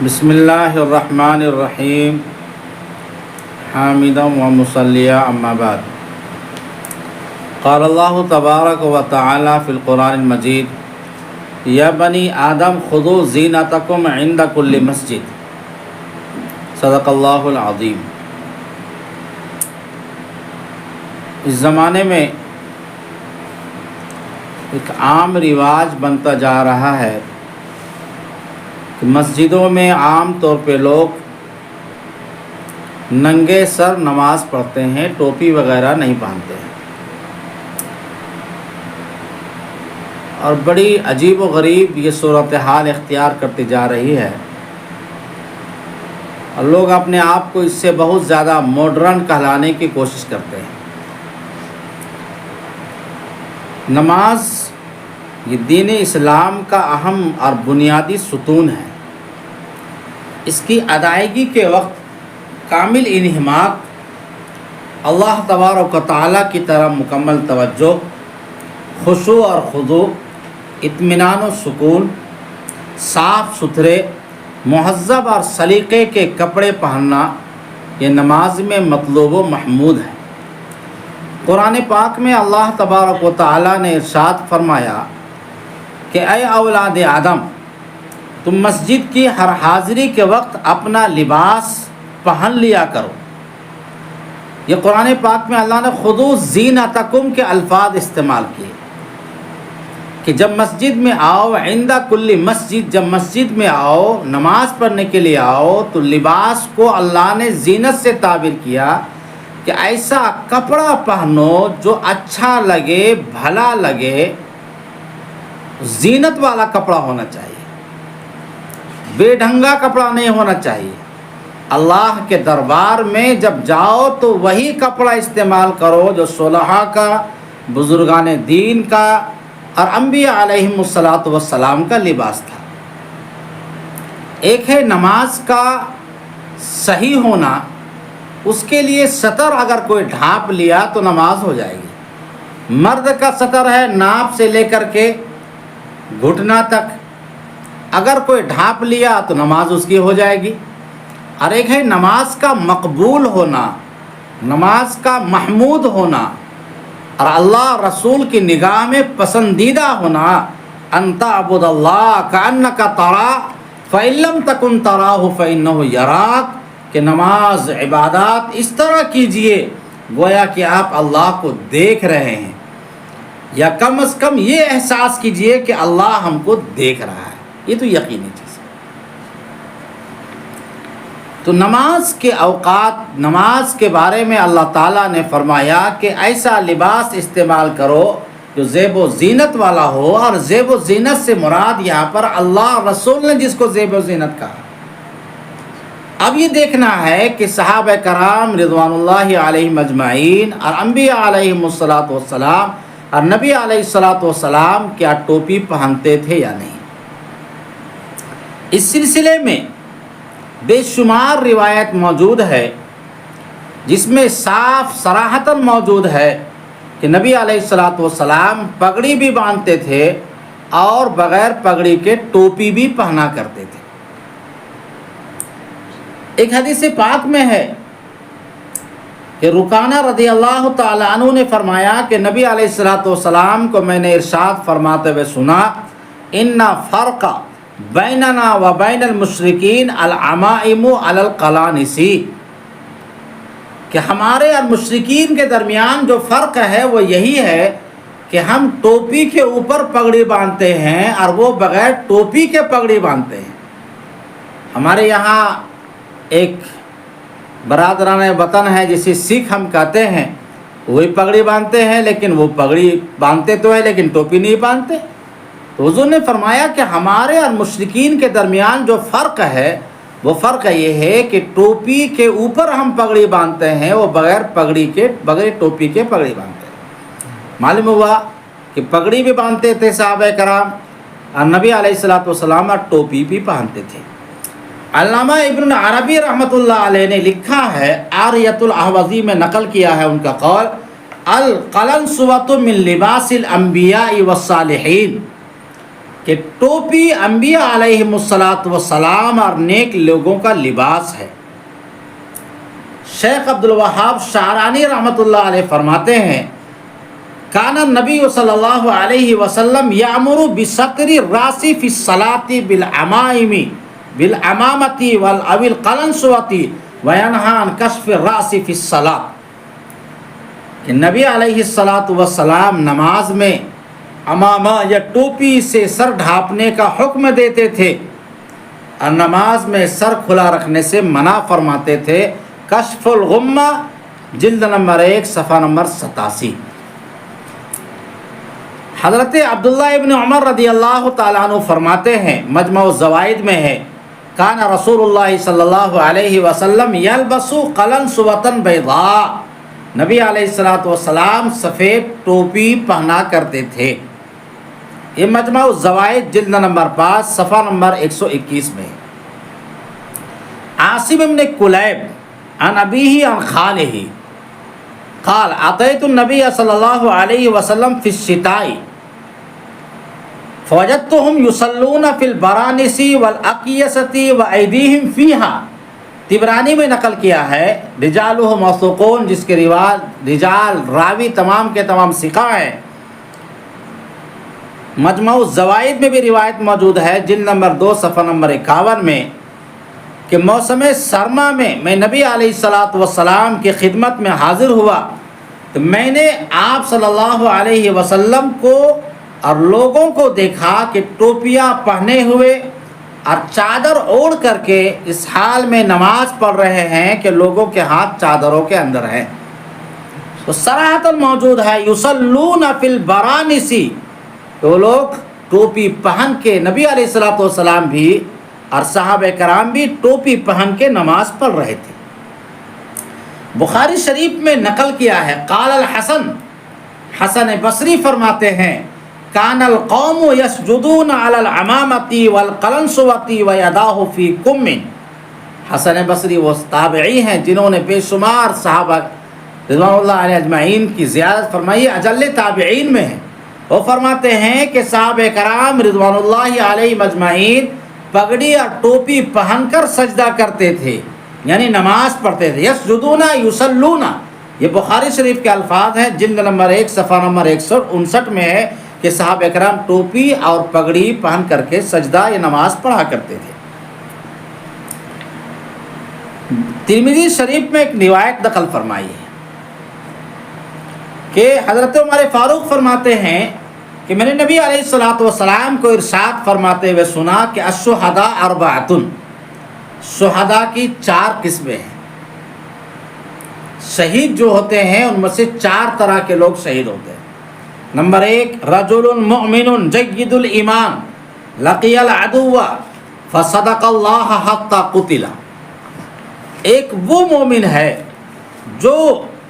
بسم اللہ الرحمن الرحیم حامدا و مصلیٰ اما بعد قال اللہ تبارک و تعالی فی القرآن المجید یا بنی آدم خذوا زینتکم عند کل مسجد صدق اللہ العظیم۔ اس زمانے میں ایک عام رواج بنتا جا رہا ہے کہ مسجدوں میں عام طور پہ لوگ ننگے سر نماز پڑھتے ہیں، ٹوپی وغیرہ نہیں پہنتے ہیں، اور بڑی عجیب و غریب یہ صورتحال اختیار کرتی جا رہی ہے، اور لوگ اپنے آپ کو اس سے بہت زیادہ ماڈرن کہلانے کی کوشش کرتے ہیں۔ نماز یہ دین اسلام کا اہم اور بنیادی ستون ہے۔ اس کی ادائیگی کے وقت کامل انہماک، اللہ تبارک و تعالیٰ کی طرف مکمل توجہ، خشوع اور خضوع، اطمینان و سکون، صاف ستھرے مہذب اور سلیقے کے کپڑے پہننا یہ نماز میں مطلوب و محمود ہے۔ قرآن پاک میں اللہ تبارک و تعالیٰ نے ارشاد فرمایا کہ اے اولاد آدم، تم مسجد کی ہر حاضری کے وقت اپنا لباس پہن لیا کرو۔ یہ قرآن پاک میں اللہ نے خذوا زینتکم کے الفاظ استعمال کیے کہ جب مسجد میں آؤ، عند کل مسجد، جب مسجد میں آؤ، نماز پڑھنے کے لیے آؤ، تو لباس کو اللہ نے زینت سے تعبیر کیا کہ ایسا کپڑا پہنو جو اچھا لگے، بھلا لگے، زینت والا کپڑا ہونا چاہیے، بے ڈھنگا کپڑا نہیں ہونا چاہیے۔ اللہ کے دربار میں جب جاؤ تو وہی کپڑا استعمال کرو جو صلحاء کا، بزرگان دین کا اور انبیاء علیہم الصلاۃ والسلام کا لباس تھا۔ ایک ہے نماز کا صحیح ہونا، اس کے لیے سطر اگر کوئی ڈھانپ لیا تو نماز ہو جائے گی۔ مرد کا سطر ہے ناپ سے لے کر کے گھٹنا تک، اگر کوئی ڈھانپ لیا تو نماز اس کی ہو جائے گی۔ اور ایک ہے نماز کا مقبول ہونا، نماز کا محمود ہونا اور اللہ رسول کی نگاہ میں پسندیدہ ہونا۔ ان تعبد اللہ کأنک تراہ فإن لم تکن تراہ فإنہ یراک، کہ نماز عبادات اس طرح کیجئے گویا کہ آپ اللہ کو دیکھ رہے ہیں، یا کم از کم یہ احساس کیجئے کہ اللہ ہم کو دیکھ رہا ہے۔ یہ تو یقینی چیز ہے۔ تو نماز کے اوقات، نماز کے بارے میں اللہ تعالیٰ نے فرمایا کہ ایسا لباس استعمال کرو جو زیب و زینت والا ہو، اور زیب و زینت سے مراد یہاں پر اللہ رسول نے جس کو زیب و زینت کہا۔ اب یہ دیکھنا ہے کہ صحابہ کرام رضوان اللہ علیہم اجمعین اور انبیاء علیہم الصلاۃ والسلام اور نبی علیہ الصلاۃ والسلام کیا ٹوپی پہنتے تھے یا نہیں۔ اس سلسلے میں بے شمار روایت موجود ہے جس میں صاف صراحتاً موجود ہے کہ نبی علیہ الصلاۃ والسلام پگڑی بھی باندھتے تھے اور بغیر پگڑی کے ٹوپی بھی پہنا کرتے تھے۔ ایک حدیث پاک میں ہے کہ رکانہ رضی اللہ تعالی عنہ نے فرمایا کہ نبی علیہ الصلاۃ والسلام کو میں نے ارشاد فرماتے ہوئے سنا، ان فرق بیننا و بین المشرکین العمائم علی القلانس، کہ ہمارے اور مشرکین کے درمیان جو فرق ہے وہ یہی ہے کہ ہم ٹوپی کے اوپر پگڑی باندھتے ہیں اور وہ بغیر ٹوپی کے پگڑی باندھتے ہیں۔ ہمارے یہاں ایک برادران وطن ہے جسے سکھ ہم کہتے ہیں، وہی پگڑی باندھتے ہیں، لیکن وہ پگڑی باندھتے تو ہے لیکن ٹوپی نہیں باندھتے۔ تو حضور نے فرمایا کہ ہمارے اور مشرکین کے درمیان جو فرق ہے وہ فرق یہ ہے کہ ٹوپی کے اوپر ہم پگڑی باندھتے ہیں، وہ بغیر ٹوپی کے پگڑی باندھتے ہیں۔ معلوم ہوا کہ پگڑی بھی باندھتے تھے صحابہ کرام، اور نبی علیہ الصلاۃ والسلام اور ٹوپی بھی پہنتے تھے۔ علامہ ابن عربی رحمۃ اللہ علیہ نے لکھا ہے، آریۃ الاحوذی میں نقل کیا ہے ان کا قول، القلنسوۃ من لباس الانبیاء والصالحین، کہ ٹوپی انبیاء علیہم الصلاۃ والسلام اور نیک لوگوں کا لباس ہے۔ شیخ عبد الوہاب شعرانی رحمۃ اللہ علیہ فرماتے ہیں کان النبی صلی اللہ علیہ وسلم یامر بسطر الراس فی الصلاۃ بالعمائم بالعمامۃ او القلنسوۃ وینہی عن کشف الراس فی الصلاۃ، کہ نبی علیہ الصلاۃ والسلام نماز میں عمامہ یا ٹوپی سے سر ڈھانپنے کا حکم دیتے تھے اور نماز میں سر کھلا رکھنے سے منع فرماتے تھے۔ کشف الغمہ جلد نمبر 1 صفحہ نمبر 87۔ حضرت عبداللہ ابن عمر رضی اللہ تعالیٰ عنہ فرماتے ہیں، مجمع الزوائد میں ہے، کان رسول اللہ صلی اللہ علیہ وسلم یلبس قلنسوۃ بیضاء، نبی علیہ الصلاۃ والسلام سفید ٹوپی پہنا کرتے تھے۔ یہ مجمع الزوائد جلد نمبر 5 صفحہ نمبر 121 میں۔ عاصم ابن کلیب عن ابیہ عن خالہ قال اتیت النبی صلی اللہ علیہ وسلم فی الشتاء فوجدتهم یصلون فی البرانس والاقیسۃ وایدیہم فیہا۔ طبرانی میں نقل کیا ہے، رجالہ موثوقون، جس کے رجال راوی تمام کے تمام ثقہ ہیں۔ مجمع الزوائد میں بھی روایت موجود ہے جلد نمبر 2 صفحہ نمبر 51 میں، کہ موسم سرما میں میں نبی علیہ الصلاۃ والسلام کی خدمت میں حاضر ہوا تو میں نے آپ صلی اللہ علیہ وسلم کو اور لوگوں کو دیکھا کہ ٹوپیاں پہنے ہوئے اور چادر اوڑھ کر کے اس حال میں نماز پڑھ رہے ہیں کہ لوگوں کے ہاتھ چادروں کے اندر ہیں۔ تو صراحتاً موجود ہے یصلون فی البرانس، وہ لوگ ٹوپی پہن کے، نبی علیہ الصلاۃ والسلام بھی اور صحابہ کرام بھی ٹوپی پہن کے نماز پڑھ رہے تھے۔ بخاری شریف میں نقل کیا ہے، قال الحسن، حسن بصری فرماتے ہیں، کان القوم یسجدون علی العمامۃ والقلنسوۃ ویداہ فی کم۔ حسن بصری وہ تابعی ہیں جنہوں نے بے شمار صحابہ رضوان اللہ علیہ اجمعین کی زیارت فرمائی، اجل تابعین میں ہیں۔ وہ فرماتے ہیں کہ صحابہ کرام رضوان اللہ علیہ اجمعین پگڑی اور ٹوپی پہن کر سجدہ کرتے تھے، یعنی نماز پڑھتے تھے۔ یسجدون یصلون، یہ بخاری شریف کے الفاظ ہیں، جلد نمبر 1 صفحہ نمبر 159 میں ہے کہ صحابہ کرام ٹوپی اور پگڑی پہن کر کے سجدہ یا نماز پڑھا کرتے تھے۔ ترمذی شریف میں ایک روایت نقل فرمائی ہے کہ حضرت عمر فاروق فرماتے ہیں کہ میں نے نبی علیہ الصلاۃ والسلام کو ارشاد فرماتے ہوئے سنا کہ الشہداء اربعۃ، شہداء کی 4 قسمیں ہیں۔ شہید جو ہوتے ہیں ان میں سے 4 طرح کے لوگ شہید ہوتے ہیں۔ نمبر 1، رجل مؤمن جید الایمان لقی العدو فصدق اللہ حتی قتل۔ ایک وہ مومن ہے جو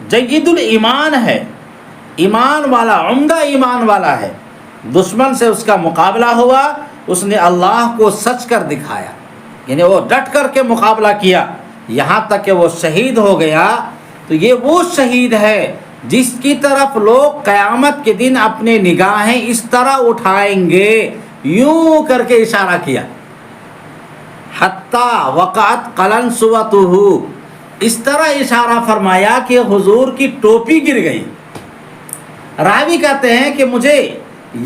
جید الایمان ہے، ایمان والا، عمدہ ایمان والا ہے، دشمن سے اس کا مقابلہ ہوا، اس نے اللہ کو سچ کر دکھایا، یعنی وہ ڈٹ کر کے مقابلہ کیا یہاں تک کہ وہ شہید ہو گیا، تو یہ وہ شہید ہے جس کی طرف لوگ قیامت کے دن اپنے نگاہیں اس طرح اٹھائیں گے، یوں کر کے اشارہ کیا، حتی وقعت قلنسوۃہ، اس طرح اشارہ فرمایا کہ حضور کی ٹوپی گر گئی۔ راوی کہتے ہیں کہ مجھے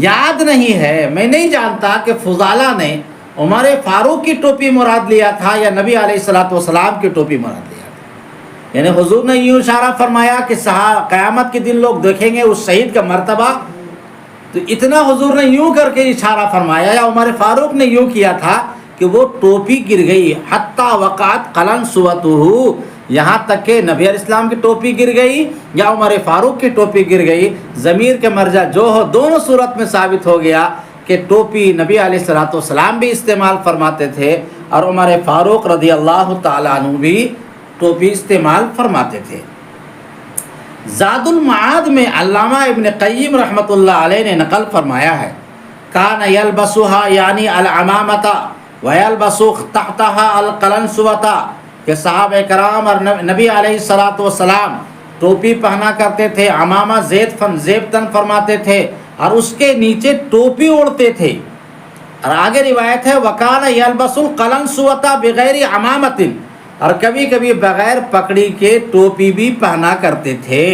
یاد نہیں ہے، میں نہیں جانتا کہ فضالہ نے عمر فاروق کی ٹوپی مراد لیا تھا یا نبی علیہ الصلاۃ والسلام کی ٹوپی مراد لیا تھا، یعنی حضور نے یوں اشارہ فرمایا کہ قیامت کے دن لوگ دیکھیں گے اس شہید کا مرتبہ، تو اتنا حضور نے یوں کر کے اشارہ فرمایا یا عمر فاروق نے یوں کیا تھا کہ وہ ٹوپی گر گئی، حتی وقعت قلنسوۃہ، یہاں تک کہ نبی علیہ السلام کی ٹوپی گر گئی یا عمر فاروق کی ٹوپی گر گئی، ضمیر کے مرجع جو ہو، دونوں صورت میں ثابت ہو گیا کہ ٹوپی نبی علیہ الصلاۃ والسلام بھی استعمال فرماتے تھے اور عمر فاروق رضی اللہ تعالیٰ عنہ بھی ٹوپی استعمال فرماتے تھے۔ زاد المعاد میں علامہ ابن قیم رحمۃ اللہ علیہ نے نقل فرمایا ہے، کان یلبسها یعنی العمامۃ ویلبس تحتها القلنسوۃ، کہ صحابہ کرام اور نبی علیہ الصلاۃ والسلام ٹوپی پہنا کرتے تھے، عمامہ زیب تن فرماتے تھے اور اس کے نیچے ٹوپی اوڑھتے تھے، اور آگے روایت ہے وَكَانَ يَلْبَسُ الْقَلَنسُوَةَ بِغَيْرِ عَمَامَةٍ، اور کبھی کبھی بغیر پگڑی کے ٹوپی بھی پہنا کرتے تھے۔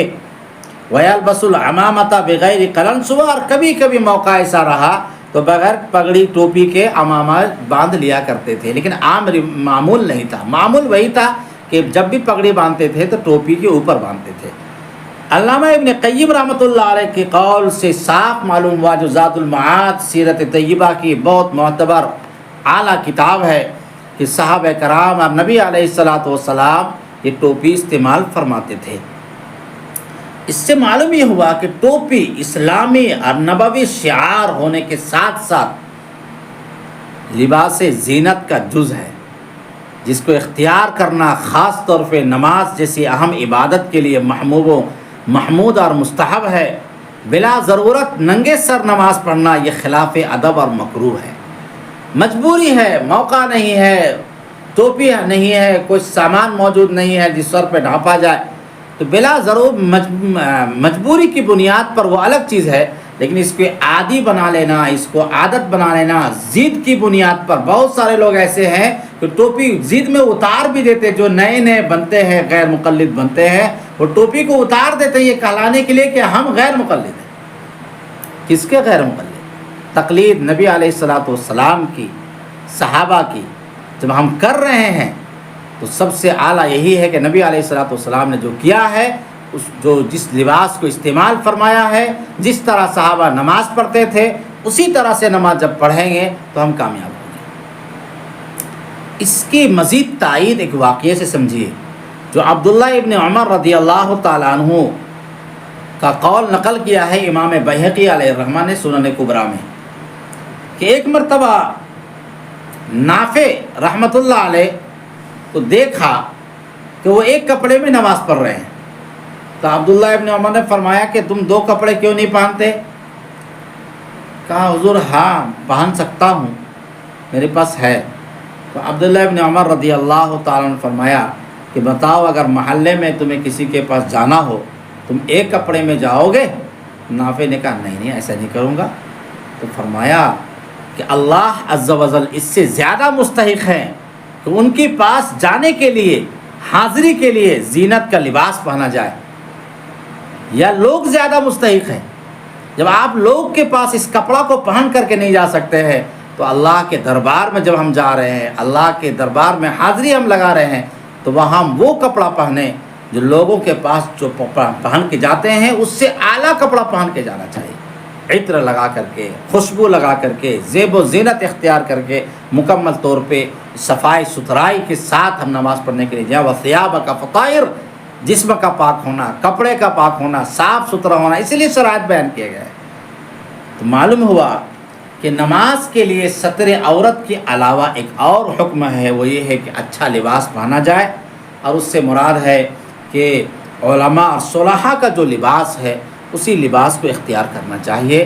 وَيَلْبَسُ الْعَمَامَةَ بِغَيْرِ قَلَنسُوَةٍ، اور کبھی کبھی موقع ایسا رہا تو بغیر پگڑی ٹوپی کے عمامہ باندھ لیا کرتے تھے، لیکن عام معمول نہیں تھا۔ معمول وہی تھا کہ جب بھی پگڑی باندھتے تھے تو ٹوپی کے اوپر باندھتے تھے۔ علامہ ابن قیم رحمۃ اللہ علیہ کے قول سے صاف معلوم ہوا، جو زاد المعاد سیرت طیبہ کی بہت معتبر اعلیٰ کتاب ہے، کہ صحابہ کرام اور نبی علیہ الصلاۃ والسلام یہ ٹوپی استعمال فرماتے تھے۔ اس سے معلوم یہ ہوا کہ ٹوپی اسلامی اور نبوی شعار ہونے کے ساتھ ساتھ لباس زینت کا جز ہے، جس کو اختیار کرنا خاص طور پہ نماز جیسی اہم عبادت کے لیے محمود اور مستحب ہے۔ بلا ضرورت ننگے سر نماز پڑھنا یہ خلاف ادب اور مکروہ ہے۔ مجبوری ہے، موقع نہیں ہے، ٹوپی نہیں ہے، کوئی سامان موجود نہیں ہے جس سر پہ ڈھانپا جائے، تو بلا ضرور مجبوری کی بنیاد پر وہ الگ چیز ہے، لیکن اس کو عادی بنا لینا، اس کو عادت بنا لینا ضد کی بنیاد پر، بہت سارے لوگ ایسے ہیں کہ ٹوپی ضد میں اتار بھی دیتے، جو نئے نئے بنتے ہیں غیر مقلد بنتے ہیں، وہ ٹوپی کو اتار دیتے ہیں یہ کہلانے کے لیے کہ ہم غیر مقلد ہیں۔ کس کے غیر مقلد؟ تقلید نبی علیہ الصلاۃ والسلام کی، صحابہ کی جب ہم کر رہے ہیں تو سب سے اعلیٰ یہی ہے کہ نبی علیہ الصلاۃ والسلام نے جو کیا ہے، جس لباس کو استعمال فرمایا ہے، جس طرح صحابہ نماز پڑھتے تھے، اسی طرح سے نماز جب پڑھیں گے تو ہم کامیاب ہوں گے۔ اس کی مزید تائید ایک واقعے سے سمجھیے، جو عبداللہ ابن عمر رضی اللہ تعالیٰ عنہ کا قول نقل کیا ہے امام بہقی علیہ الرحمہ نے سنن کبریٰ میں، کہ ایک مرتبہ نافع رحمۃ اللہ علیہ کو دیکھا کہ وہ ایک کپڑے میں نماز پڑھ رہے ہیں، تو عبداللہ ابن عمر نے فرمایا کہ تم دو کپڑے کیوں نہیں پہنتے؟ کہا حضور ہاں پہن سکتا ہوں، میرے پاس ہے۔ تو عبداللہ ابن عمر رضی اللہ تعالیٰ نے فرمایا کہ بتاؤ اگر محلے میں تمہیں کسی کے پاس جانا ہو، تم ایک کپڑے میں جاؤ گے؟ نافع نے کہا نہیں ایسا نہیں کروں گا۔ تو فرمایا کہ اللہ عز و جل اس سے زیادہ مستحق ہیں کہ ان کے پاس جانے کے لیے، حاضری کے لیے زینت کا لباس پہنا جائے، یا لوگ زیادہ مستحق ہیں؟ جب آپ لوگ کے پاس اس کپڑا کو پہن کر کے نہیں جا سکتے ہیں، تو اللہ کے دربار میں جب ہم جا رہے ہیں، اللہ کے دربار میں حاضری ہم لگا رہے ہیں، تو وہاں ہم وہ کپڑا پہنیں جو لوگوں کے پاس جو پہن کے جاتے ہیں اس سے اعلیٰ کپڑا پہن کے جانا چاہیے، عطر لگا کر کے، خوشبو لگا کر کے، زیب و زینت اختیار کر کے، مکمل طور پہ صفائی ستھرائی کے ساتھ ہم نماز پڑھنے کے لیے جائیں۔ وَثِيَابَكَ فَطَهِّرْ، جسم کا پاک ہونا، کپڑے کا پاک ہونا، صاف ستھرا ہونا، اسی لیے شرائط بیان کیے گئے۔ تو معلوم ہوا کہ نماز کے لیے ستر عورت کے علاوہ ایک اور حکم ہے، وہ یہ ہے کہ اچھا لباس پہنا جائے، اور اس سے مراد ہے کہ علماء اور صلحاء کا جو لباس ہے اسی لباس کو اختیار کرنا چاہیے۔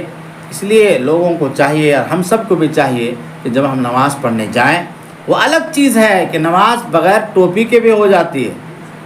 اس لیے لوگوں کو چاہیے اور ہم سب کو بھی چاہیے کہ جب ہم نماز پڑھنے جائیں، وہ الگ چیز ہے کہ نماز بغیر ٹوپی کے بھی ہو جاتی ہے،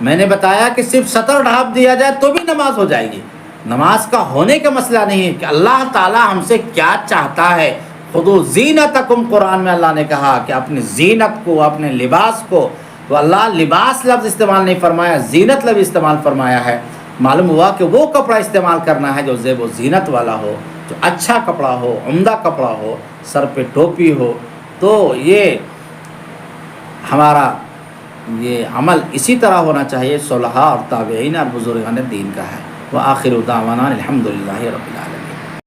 میں نے بتایا کہ صرف سطر ڈھانپ دیا جائے تو بھی نماز ہو جائے گی۔ نماز کا ہونے کا مسئلہ نہیں ہے کہ اللہ تعالیٰ ہم سے کیا چاہتا ہے۔ خذوا زینتکم، قرآن میں اللہ نے کہا کہ اپنی زینت کو، اپنے لباس کو، تو اللہ لباس لفظ استعمال نہیں فرمایا، زینت لفظ استعمال فرمایا ہے۔ معلوم ہوا کہ وہ کپڑا استعمال کرنا ہے جو زیب و زینت والا ہو، جو اچھا کپڑا ہو، عمدہ کپڑا ہو، سر پہ ٹوپی ہو۔ تو یہ ہمارا یہ عمل اسی طرح ہونا چاہیے، صلحاء اور تابعین اور بزرگان دین کا ہے۔ وآخر دعوانا الحمدللہ رب العالمین۔